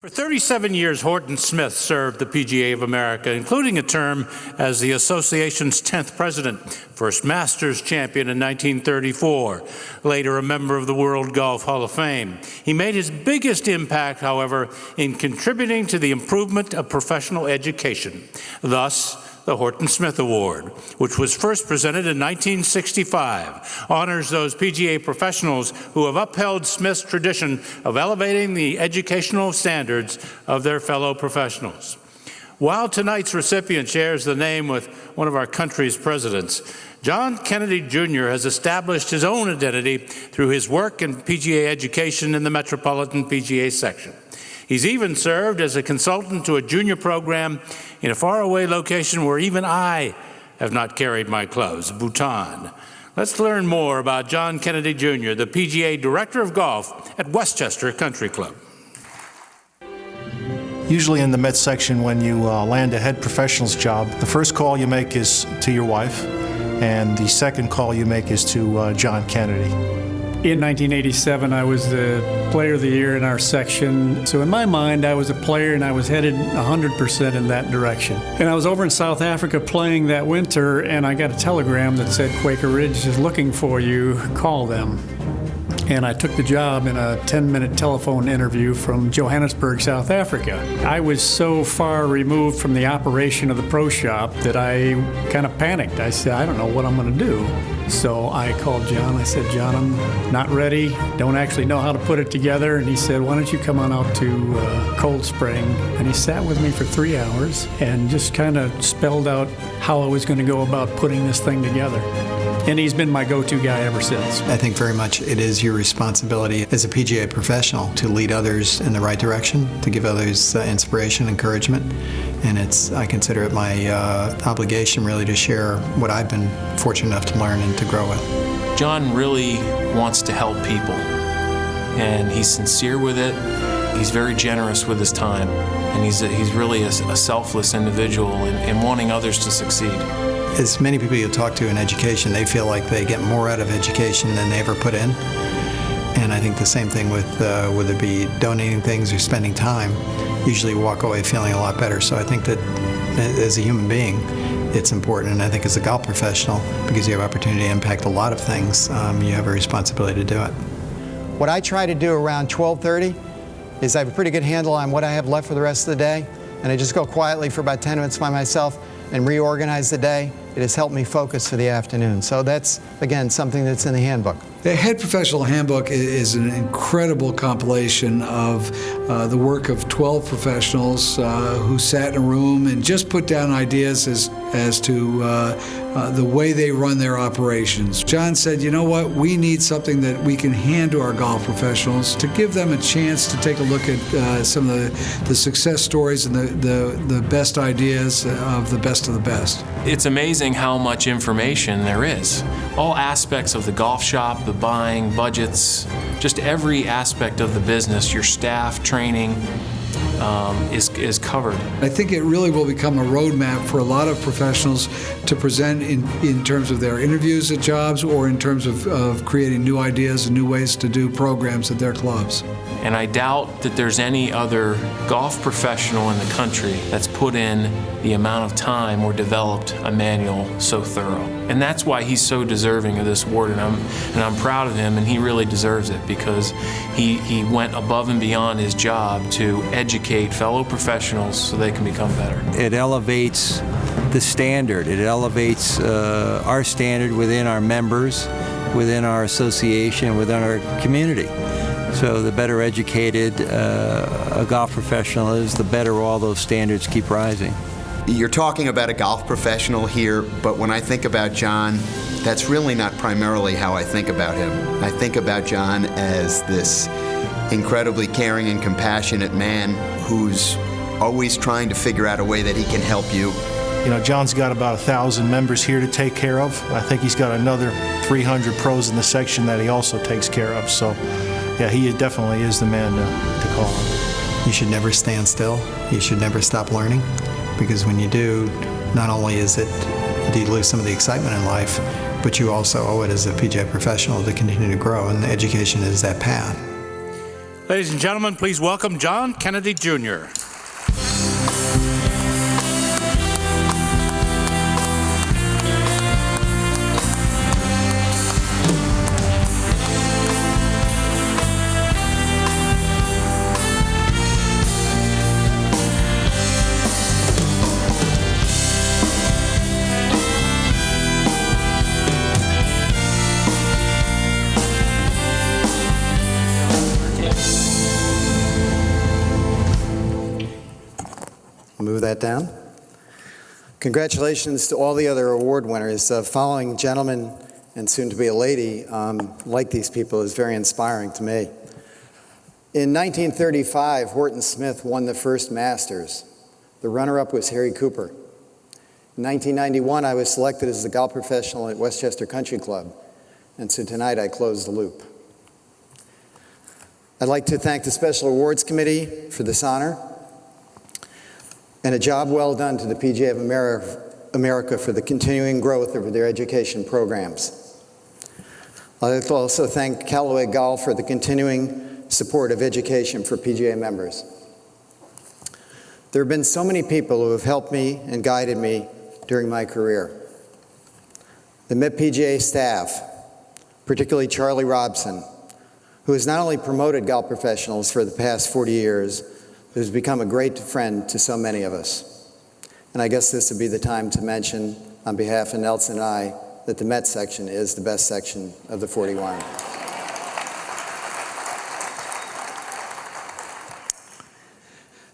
For 37 years, Horton Smith served the PGA of America, including a term as the association's 10th president, first Masters champion in 1934, later a member of the World Golf Hall of Fame. He made his biggest impact, however, in contributing to the improvement of professional education. Thus, the Horton Smith Award, which was first presented in 1965, honors those PGA professionals who have upheld Smith's tradition of elevating the educational standards of their fellow professionals. While tonight's recipient shares the name with one of our country's presidents, John Kennedy Jr. has established his own identity through his work in PGA education in the Metropolitan PGA section. He's even served as a consultant to a junior program in a faraway location where even I have not carried my clubs, Bhutan. Let's learn more about John Kennedy Jr., the PGA Director of Golf at Westchester Country Club. Usually in the Met section, when you land a head professional's job, the first call you make is to your wife, and the second call you make is to John Kennedy. In 1987, I was the Player of the Year in our section. So in my mind, I was a player and I was headed 100% in that direction. And I was over in South Africa playing that winter, and I got a telegram that said, Quaker Ridge is looking for you, call them. And I took the job in a 10-minute telephone interview from Johannesburg, South Africa. I was so far removed from the operation of the pro shop that I kind of panicked. I said, I don't know what I'm going to do. So I called John. I said, John, I'm not ready, don't actually know how to put it together. And he said, why don't you come on out to Cold Spring? And he sat with me for 3 hours and just kind of spelled out how I was going to go about putting this thing together. And he's been my go-to guy ever since. I think very much it is your responsibility as a PGA professional to lead others in the right direction, to give others inspiration, encouragement. And I consider it my obligation really to share what I've been fortunate enough to learn and to grow with. John really wants to help people, and he's sincere with it. He's very generous with his time, and he's really a selfless individual in wanting others to succeed. As many people you talk to in education, they feel like they get more out of education than they ever put in. And I think the same thing with whether it be donating things or spending time, usually walk away feeling a lot better. So I think that as a human being, it's important. And I think as a golf professional, because you have opportunity to impact a lot of things, you have a responsibility to do it. What I try to do around 12:30 is I have a pretty good handle on what I have left for the rest of the day. And I just go quietly for about 10 minutes by myself and reorganize the day. It has helped me focus for the afternoon. So that's, again, something that's in the handbook. The Head Professional Handbook is an incredible compilation of the work of 12 professionals who sat in a room and just put down ideas as to the way they run their operations. John said, you know what, we need something that we can hand to our golf professionals to give them a chance to take a look at some of the success stories and the best ideas of the best. It's amazing how much information there is. All aspects of the golf shop, the buying, budgets, just every aspect of the business, your staff, training, is covered. I think it really will become a roadmap for a lot of professionals to present in terms of their interviews at jobs or in terms of creating new ideas and new ways to do programs at their clubs. And I doubt that there's any other golf professional in the country that's put in the amount of time or developed a manual so thorough. And that's why he's so deserving of this award, and I'm proud of him, and he really deserves it because he went above and beyond his job to educate fellow professionals so they can become better. It elevates the standard. It elevates our standard within our members, within our association, within our community. So the better educated a golf professional is, the better all those standards keep rising. You're talking about a golf professional here, but when I think about John, that's really not primarily how I think about him. I think about John as this incredibly caring and compassionate man who's always trying to figure out a way that he can help you. You know, John's got about 1,000 members here to take care of. I think he's got another 300 pros in the section that he also takes care of. So, yeah, he definitely is the man to call on. You should never stand still. You should never stop learning, because when you do, not only do you lose some of the excitement in life, but you also owe it as a PGA professional to continue to grow, and education is that path. Ladies and gentlemen, please welcome John Kennedy Jr. Move that down. Congratulations to all the other award winners. Following gentlemen and soon to be a lady like these people is very inspiring to me. In 1935, Horton Smith won the first Masters. The runner-up was Harry Cooper. In 1991, I was selected as the golf professional at Westchester Country Club, and so tonight I close the loop. I'd like to thank the Special Awards Committee for this honor, and a job well done to the PGA of America for the continuing growth of their education programs. I'd like to also thank Callaway Golf for the continuing support of education for PGA members. There have been so many people who have helped me and guided me during my career. The Met PGA staff, particularly Charlie Robson, who has not only promoted golf professionals for the past 40 years, who's become a great friend to so many of us. And I guess this would be the time to mention, on behalf of Nelson and I, that the Met section is the best section of the 41.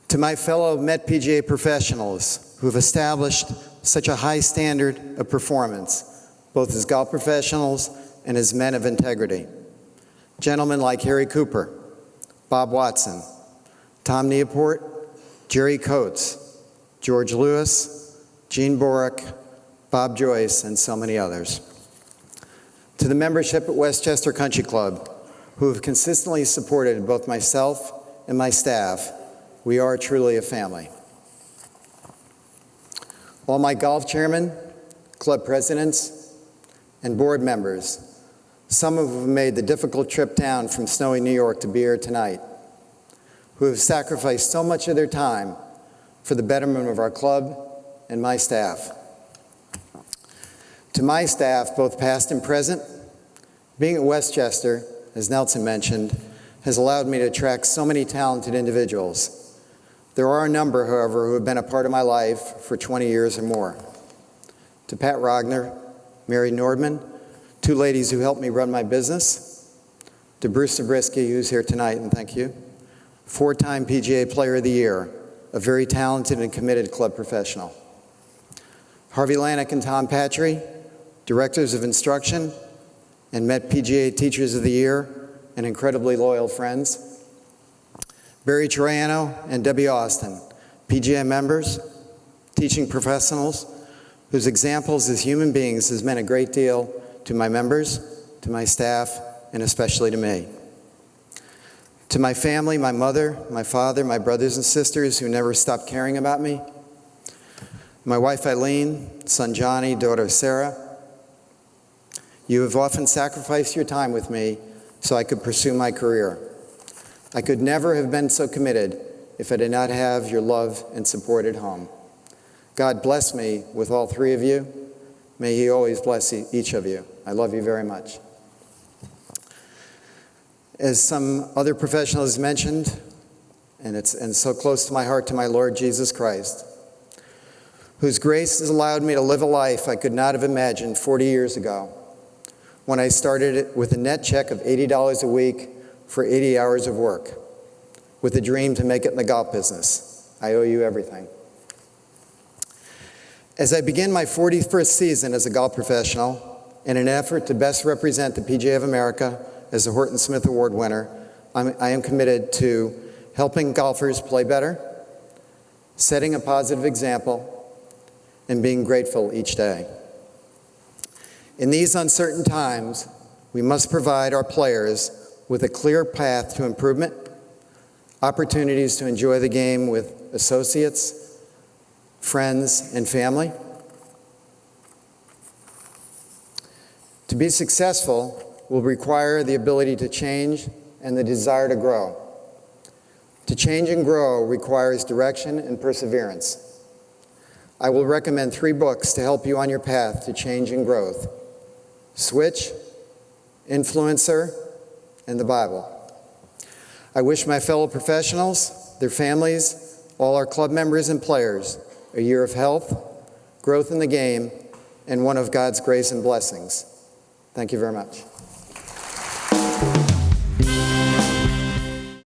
To my fellow Met PGA professionals who have established such a high standard of performance, both as golf professionals and as men of integrity. Gentlemen like Harry Cooper, Bob Watson, Tom Newport, Jerry Coates, George Lewis, Gene Borick, Bob Joyce, and so many others. To the membership at Westchester Country Club, who have consistently supported both myself and my staff, we are truly a family. All my golf chairmen, club presidents, and board members, some of whom have made the difficult trip down from snowy New York to be here tonight, who have sacrificed so much of their time for the betterment of our club and my staff. To my staff, both past and present, being at Westchester, as Nelson mentioned, has allowed me to attract so many talented individuals. There are a number, however, who have been a part of my life for 20 years or more. To Pat Rogner, Mary Nordman, two ladies who helped me run my business. To Bruce Zabriskie, who's here tonight, and thank you. Four-time PGA Player of the Year, a very talented and committed club professional. Harvey Lanik and Tom Patry, Directors of Instruction, and Met PGA Teachers of the Year, and incredibly loyal friends. Barry Triano and Debbie Austin, PGA members, teaching professionals, whose examples as human beings has meant a great deal to my members, to my staff, and especially to me. To my family, my mother, my father, my brothers and sisters who never stopped caring about me. My wife Eileen, son Johnny, daughter Sarah. You have often sacrificed your time with me so I could pursue my career. I could never have been so committed if I did not have your love and support at home. God bless me with all three of you. May He always bless each of you. I love you very much. As some other professionals mentioned, and so close to my heart, to my Lord Jesus Christ, whose grace has allowed me to live a life I could not have imagined 40 years ago, when I started it with a net check of $80 a week for 80 hours of work, with a dream to make it in the golf business. I owe you everything. As I begin my 41st season as a golf professional, in an effort to best represent the PGA of America as a Horton Smith Award winner, I am committed to helping golfers play better, setting a positive example, and being grateful each day. In these uncertain times, we must provide our players with a clear path to improvement, opportunities to enjoy the game with associates, friends, and family. To be successful will require the ability to change and the desire to grow. To change and grow requires direction and perseverance. I will recommend 3 books to help you on your path to change and growth: Switch, Influencer, and the Bible. I wish my fellow professionals, their families, all our club members and players a year of health, growth in the game, and one of God's grace and blessings. Thank you very much.